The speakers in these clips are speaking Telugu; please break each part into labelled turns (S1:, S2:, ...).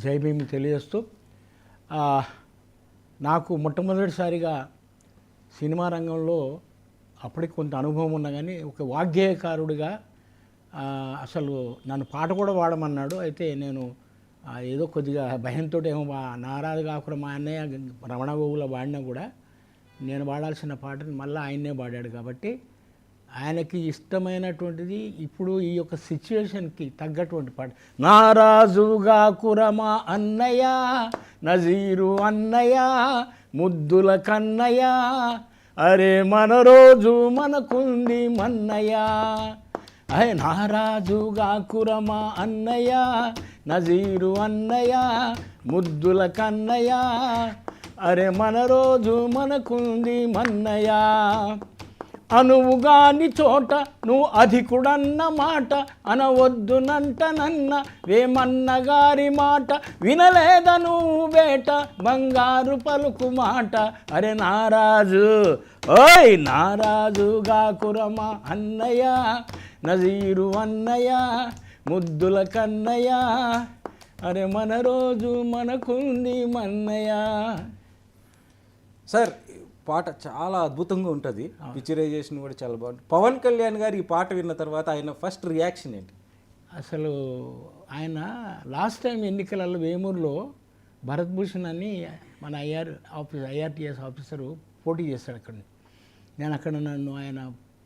S1: జై భీమ్ తెలియజేస్తూ నాకు మొట్టమొదటిసారిగా సినిమా రంగంలో అప్పటికి కొంత అనుభవం ఉన్నా కానీ ఒక వాగ్గేయకారుడిగా అసలు నన్ను పాట కూడా పాడమన్నాడు. అయితే నేను ఏదో కొద్దిగా భయంతో ఏమో నారాజు కాకుండా మా అన్నయ్య రమణ గోగుల పాడినా కూడా నేను పాడాల్సిన పాటను మళ్ళీ ఆయన్నే పాడాడు. కాబట్టి ఆయనకి ఇష్టమైనటువంటిది ఇప్పుడు ఈ యొక్క సిచ్యువేషన్కి తగ్గటువంటి పాట. నారాజుగా కురమా అన్నయ్య, నజీరు అన్నయ్య, ముద్దుల కన్నయ్య, అరే మన రోజు మనకుంది మన్నయ్య. అరే నారాజుగా కురమా అన్నయ్య, నజీరు అన్నయ్య, ముద్దుల కన్నయ్య, అరే మన రోజు మనకుంది మన్నయ్య. అనువుగాని చోట నువ్వు అధికుడన్న మాట అనవద్దునంట నన్న వేమన్నగారి మాట వినలేద నువ్వు బేట బంగారు పలుకు మాట. అరే నారాజు ఓయ్ నారాజుగా కురమా అన్నయ్య, నజీరు అన్నయ్య, ముద్దుల కన్నయ్య, అరే మన రోజు మనకుంది మన్నయ్య.
S2: సార్ పాట చాలా అద్భుతంగా ఉంటుంది, పిక్చరైజేషన్ కూడా చాలా బాగుంటుంది. పవన్ కళ్యాణ్ గారు ఈ పాట విన్న తర్వాత ఆయన ఫస్ట్ రియాక్షన్ ఏంటి?
S1: అసలు ఆయన లాస్ట్ టైం ఎన్నికలలో వేమూరులో భరత్ భూషణ్ అని మన ఐఆర్టీఎస్ ఆఫీసరు పోటీ చేస్తాడు. నేను అక్కడ నన్ను ఆయన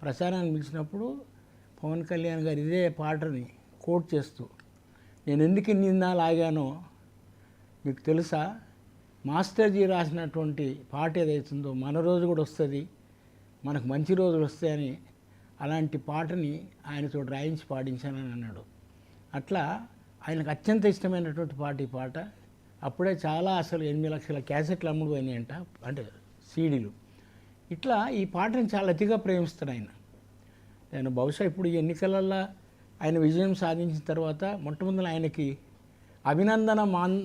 S1: ప్రచారాన్ని పిలిచినప్పుడు పవన్ కళ్యాణ్ గారు ఇదే పాటని కోట్ చేస్తూ నేను ఎందుకు ఇన్నాళ్ళు ఆగానో మీకు తెలుసా, మాస్టర్జీ రాసినటువంటి పాట ఏదైతుందో మన రోజు కూడా వస్తుంది, మనకు మంచి రోజులు వస్తాయని అలాంటి పాటని ఆయనతో రాయించి పాడించానని అన్నాడు. అట్లా ఆయనకు అత్యంత ఇష్టమైనటువంటి పాట ఈ పాట. అప్పుడే చాలా అసలు 8 లక్షల క్యాసెట్లు అమ్ముడు పోయినాయంట, అంటే సీడీలు. ఇట్లా ఈ పాటని చాలా అతిగా ప్రేమిస్తాను ఆయన. నేను బహుశా ఇప్పుడు ఈ ఎన్నికలలో ఆయన విజయం సాధించిన తర్వాత మొట్టమొదటి ఆయనకి అభినందన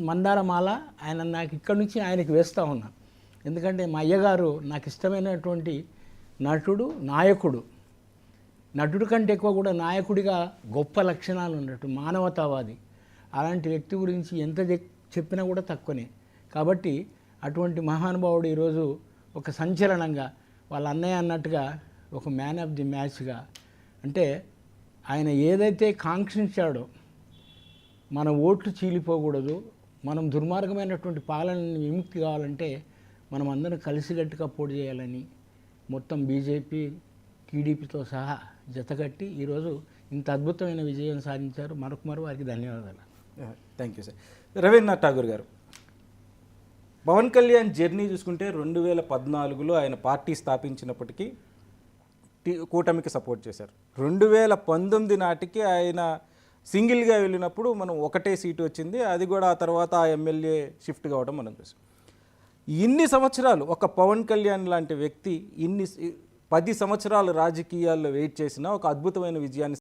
S1: మందారమాల ఆయన నాకు ఇక్కడి నుంచి ఆయనకి వేస్తూ ఉన్నా. ఎందుకంటే మా అయ్యగారు నాకు ఇష్టమైనటువంటి నటుడు, నాయకుడు. నటుడు కంటే ఎక్కువ కూడా నాయకుడిగా గొప్ప లక్షణాలు ఉన్నట్టు మానవతావాది. అలాంటి వ్యక్తి గురించి ఎంత చెప్పినా కూడా తక్కువనే. కాబట్టి అటువంటి మహానుభావుడు ఈరోజు ఒక సంచలనంగా వాళ్ళ అన్నయ్య అన్నట్టుగా ఒక మ్యాన్ ఆఫ్ ది మ్యాచ్గా, అంటే ఆయన ఏదైతే కాంక్షించాడో మన ఓట్లు చీలిపోకూడదు, మనం దుర్మార్గమైనటువంటి పాలనని విముక్తి కావాలంటే మనం అందరం కలిసికట్టుగా పోటీ చేయాలని మొత్తం బీజేపీ, టీడీపీతో సహా జతకట్టి ఈరోజు ఇంత అద్భుతమైన విజయం సాధించారు. మరొకమారు వారికి ధన్యవాదాలు.
S2: Thank you sir. Rabindranath Tagore garu, Pawan Kalyan journey చూసుకుంటే 2014లో ఆయన పార్టీ స్థాపించినప్పటికీ కూటమికి సపోర్ట్ చేశారు. 2019 నాటికి ఆయన సింగిల్గా వెళ్ళినప్పుడు మనం ఒకటే సీటు వచ్చింది, అది కూడా ఆ తర్వాత ఆ ఎమ్మెల్యే షిఫ్ట్ కావడం మనం చూసాం. ఇన్ని సంవత్సరాలు ఒక పవన్ కళ్యాణ్ లాంటి వ్యక్తి 10 సంవత్సరాలు రాజకీయాల్లో వెయిట్ చేసిన ఒక అద్భుతమైన విజయాన్ని